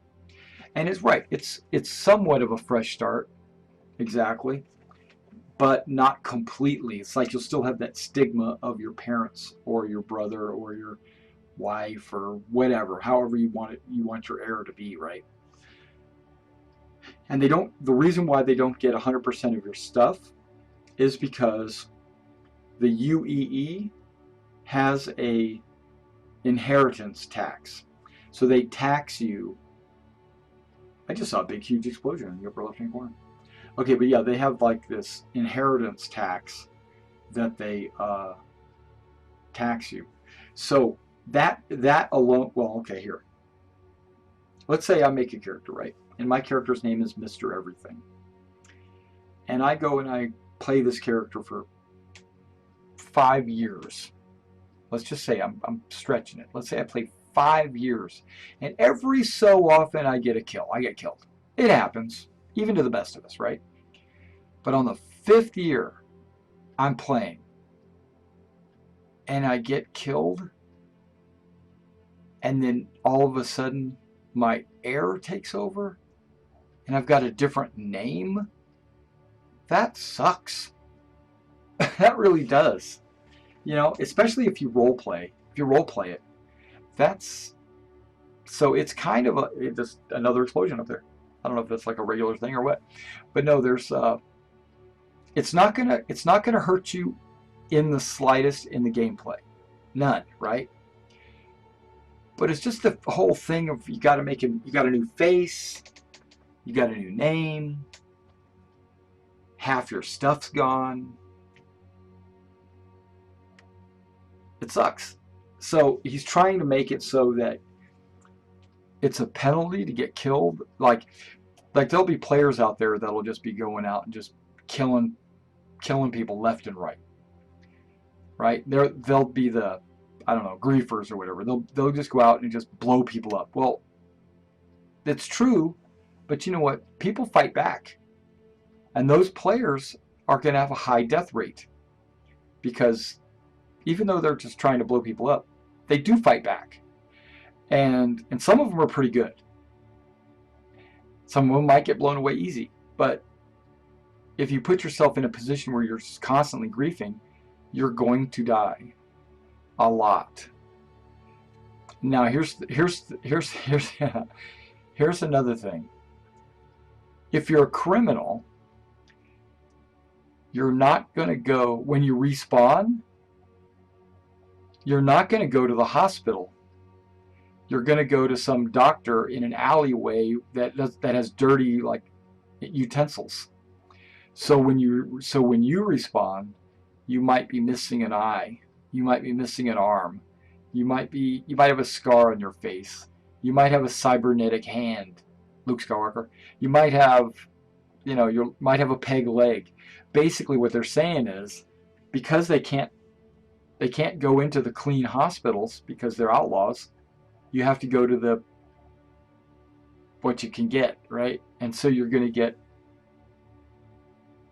And it's right. It's somewhat of a fresh start, exactly, but not completely. It's like you'll still have that stigma of your parents or your brother or your wife or whatever, however you want it, you want your heir to be, right? And the reason why they don't get 100% of your stuff is because the UEE has a inheritance tax. So they tax you. I just saw a big huge explosion in the upper left hand corner. Okay, but yeah, they have like this inheritance tax that they tax you. So that alone, well, okay, here. Let's say I make a character, right? And my character's name is Mr. Everything. And I go and I play this character for 5 years. Let's just say I'm stretching it. Let's say I play 5 years. And every so often I get a kill. I get killed. It happens, even to the best of us, right? But on the 5th year, I'm playing. And I get killed. And then all of a sudden, my heir takes over. And I've got a different name. That sucks. That really does. You know, especially if you role play. If you role play it, that's so it's kind of just another explosion up there. I don't know if that's like a regular thing or what, but no, there's it's not gonna hurt you in the slightest in the gameplay, none, right? But it's just the whole thing of you got a new face, you got a new name, half your stuff's gone. It sucks. So he's trying to make it so that it's a penalty to get killed. Like there'll be players out there that'll just be going out and just killing people left and right. Right? They'll be the, I don't know, griefers or whatever. They'll just go out and just blow people up. Well, that's true, but you know what? People fight back. And those players are going to have a high death rate because even though they're just trying to blow people up, they do fight back. And some of them are pretty good. Some of them might get blown away easy. But if you put yourself in a position where you're constantly griefing, you're going to die a lot. Now here's another thing. If you're a criminal, you're not going to go, when you respawn, you're not going to go to the hospital. You're going to go to some doctor in an alleyway that has dirty like utensils. So when you respawn, you might be missing an eye. You might be missing an arm. You might have a scar on your face. You might have a cybernetic hand, Luke Skywalker. You might have, you might have a peg leg. Basically, what they're saying is, because they can't go into the clean hospitals because they're outlaws, you have to go to what you can get, right? And so you're going to get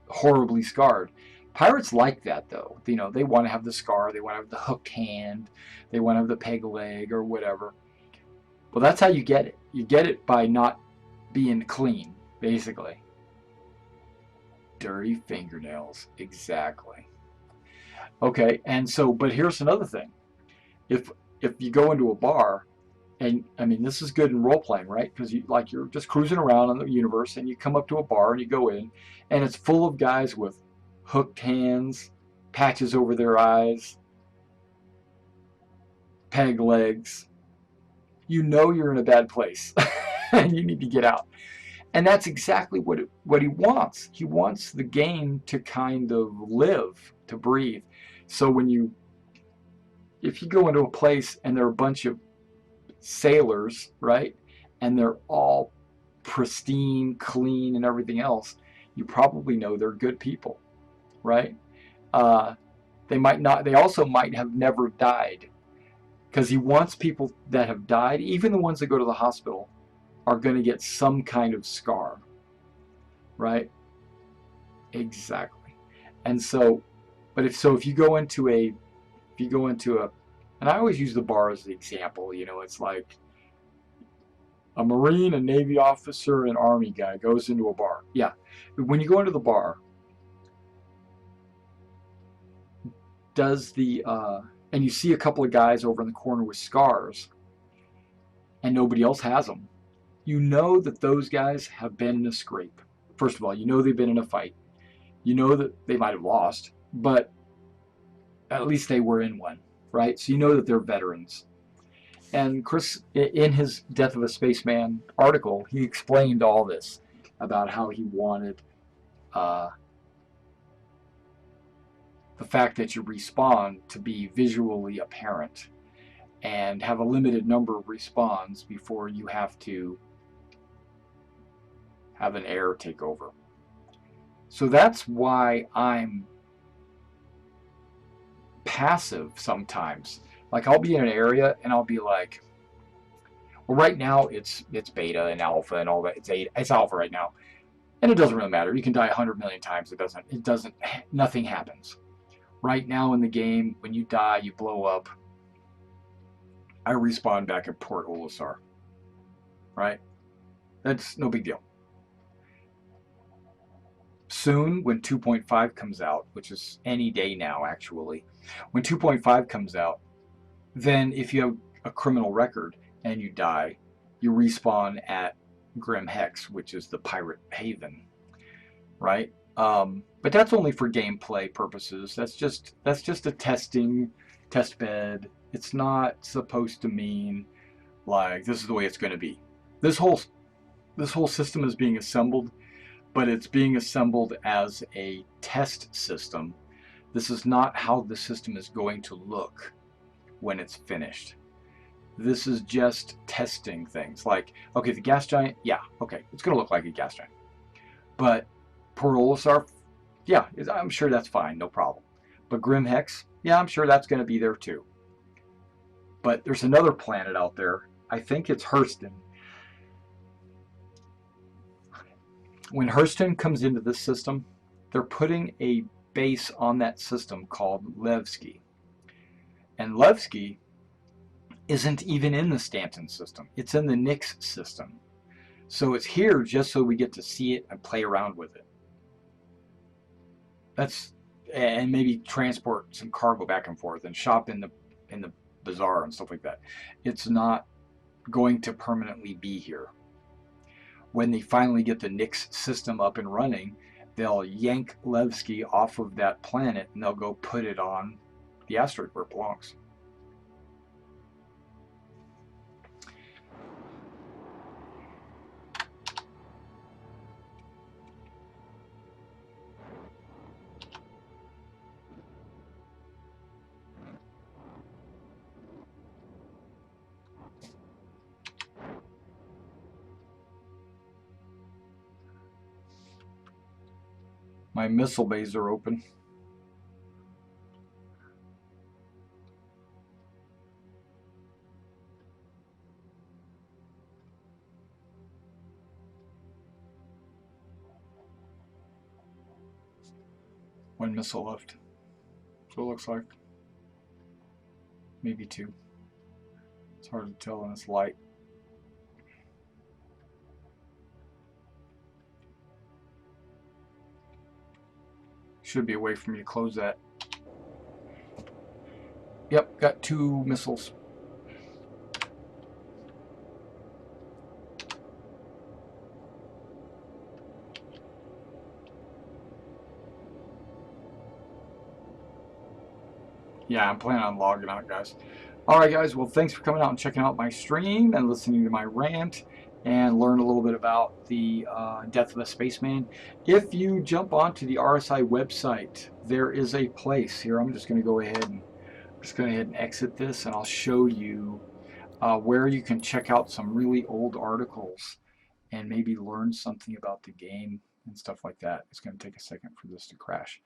horribly scarred. Pirates like that, though. You know, they want to have the scar, they want to have the hooked hand, they want to have the peg leg or whatever. Well, that's how you get it. You get it by not being clean, basically. Dirty fingernails, exactly. Okay, and so, but here's another thing. If you go into a bar, and I mean this is good in role playing, right? Because you're just cruising around in the universe, and you come up to a bar and you go in, and it's full of guys with hooked hands, patches over their eyes, peg legs. You know you're in a bad place, and you need to get out. And that's exactly what he wants. He wants the game to kind of live, to breathe. So if you go into a place and there are a bunch of sailors, right, and they're all pristine, clean, and everything else, you probably know they're good people, right? They might not. They also might have never died, because he wants people that have died, even the ones that go to the hospital, are going to get some kind of scar, right? Exactly. And so, but if you go into a, and I always use the bar as the example. You know, it's like a Marine, a Navy officer, an Army guy goes into a bar. Yeah, when you go into the bar, and you see a couple of guys over in the corner with scars, and nobody else has them, you know that those guys have been in a scrape. First of all, you know they've been in a fight. You know that they might have lost, but at least they were in one, right? So you know that they're veterans. And Chris, in his Death of a Spaceman article, he explained all this about how he wanted the fact that you respawn to be visually apparent and have a limited number of respawns before you have to have an error take over. So that's why I'm passive sometimes. Like I'll be in an area and I'll be like, well, right now it's beta and alpha and all that. It's alpha right now, and it doesn't really matter. You can die 100 million times. Nothing happens. Right now in the game, when you die, you blow up. I respawn back at Port Olisar. Right? That's no big deal. Soon, when 2.5 comes out, which is any day now actually, when 2.5 comes out, then if you have a criminal record and you die, you respawn at Grim Hex, which is the pirate haven, right? But that's only for gameplay purposes. That's just a test bed. It's not supposed to mean like this is the way it's going to be. This whole system is being assembled, but it's being assembled as a test system. This is not how the system is going to look when it's finished. This is just testing things. Like, okay, the gas giant, yeah, okay, it's going to look like a gas giant. But Port Olisar, yeah, I'm sure that's fine, no problem. But Grim Hex, yeah, I'm sure that's going to be there too. But there's another planet out there. I think it's Hurston. When Hurston comes into this system, they're putting a base on that system called Levski. And Levski isn't even in the Stanton system. It's in the Nix system. So it's here just so we get to see it and play around with it. And maybe transport some cargo back and forth and shop in the bazaar and stuff like that. It's not going to permanently be here. When they finally get the Nix system up and running, they'll yank Levski off of that planet and they'll go put it on the asteroid where it belongs. My missile bays are open. One missile left. So it looks like. Maybe two. It's hard to tell in this light. Should be a way for me to close that. Yep, got two missiles. Yeah, I'm planning on logging out, guys. Alright guys, well thanks for coming out and checking out my stream and listening to my rant and learn a little bit about the death of a spaceman. If you jump onto the RSI website, there is a place here. I'm just going to go ahead and exit this, and I'll show you where you can check out some really old articles and maybe learn something about the game and stuff like that. It's going to take a second for this to crash.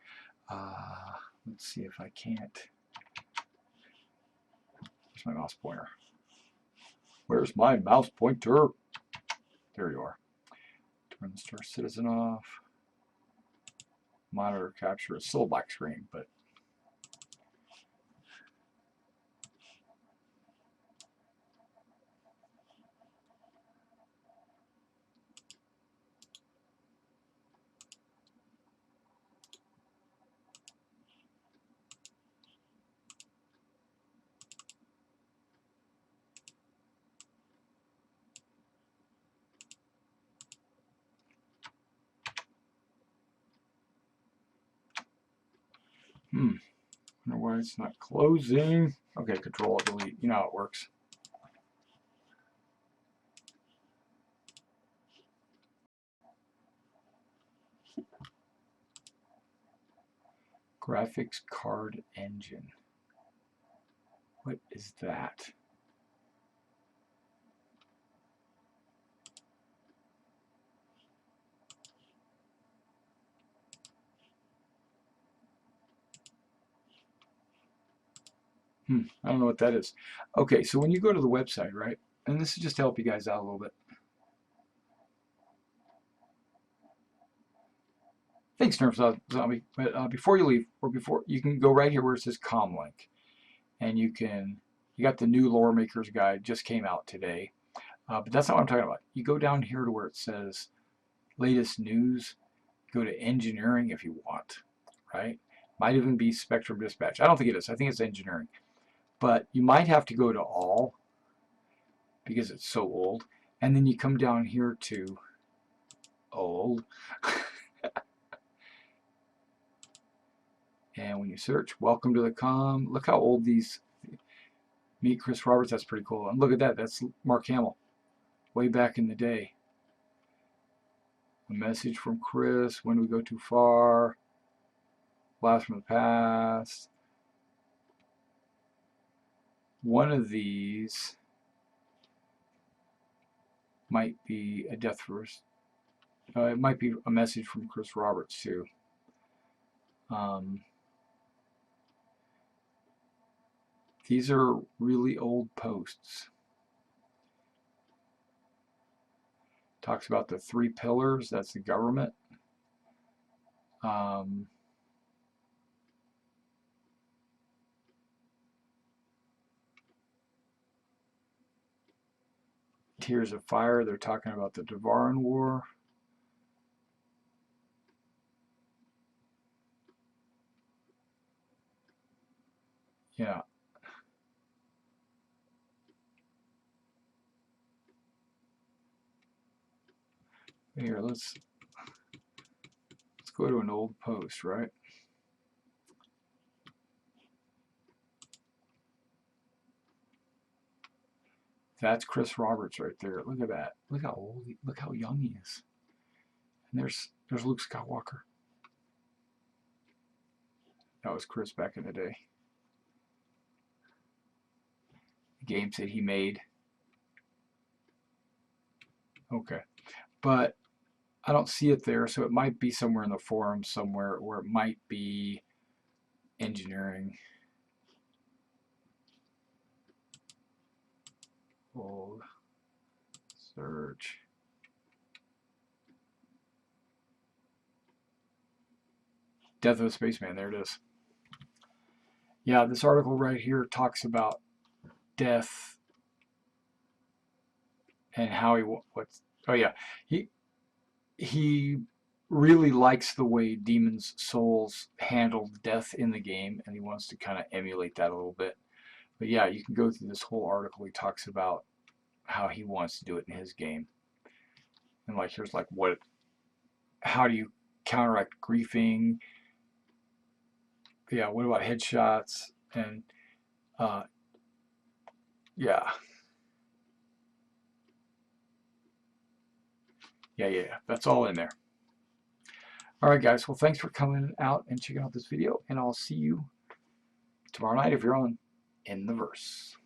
Let's see if I can't. Where's my mouse pointer? Where's my mouse pointer? There you are. Turn the Star Citizen off. Monitor capture. It's still a black screen, but I wonder why it's not closing. Okay, Control Delete. You know how it works. Graphics card engine. What is that? I don't know what that is. Okay, so when you go to the website, right, and this is just to help you guys out a little bit. Thanks, Nerf Zombie. But before you leave, or before, you can go right here where it says Comlink, and you got the new Lore Maker's Guide, just came out today. But that's not what I'm talking about. You go down here to where it says latest news, go to engineering if you want, right? Might even be Spectrum Dispatch. I don't think it is. I think it's engineering. But you might have to go to all because it's so old. And then you come down here to old. And when you search, welcome to the com. Look how old these. Meet Chris Roberts. That's pretty cool. And look at that. That's Mark Hamill. Way back in the day. A message from Chris. When do we go too far? Blast from the past. One of these might be a death verse. It might be a message from Chris Roberts too. These are really old posts. Talks about the 3 pillars. That's the government. Tears of Fire. They're talking about the Devaran War. Yeah. Here, let's go to an old post, right? That's Chris Roberts right there. Look at that. Look how old. Look how young he is. And there's Luke Skywalker. That was Chris back in the day. The games that he made. Okay, but I don't see it there, so it might be somewhere in the forum somewhere, or it might be engineering. Old search. Death of a Spaceman. There it is. Yeah, this article right here talks about death and how he really likes the way Demon's Souls handled death in the game, and he wants to kind of emulate that a little bit. But yeah, you can go through this whole article. He talks about how he wants to do it in his game, and like here's like how do you counteract griefing? Yeah, what about headshots? And yeah. Yeah, that's all in there. Alright guys, well thanks for coming out and checking out this video, and I'll see you tomorrow night if you're on In the Verse.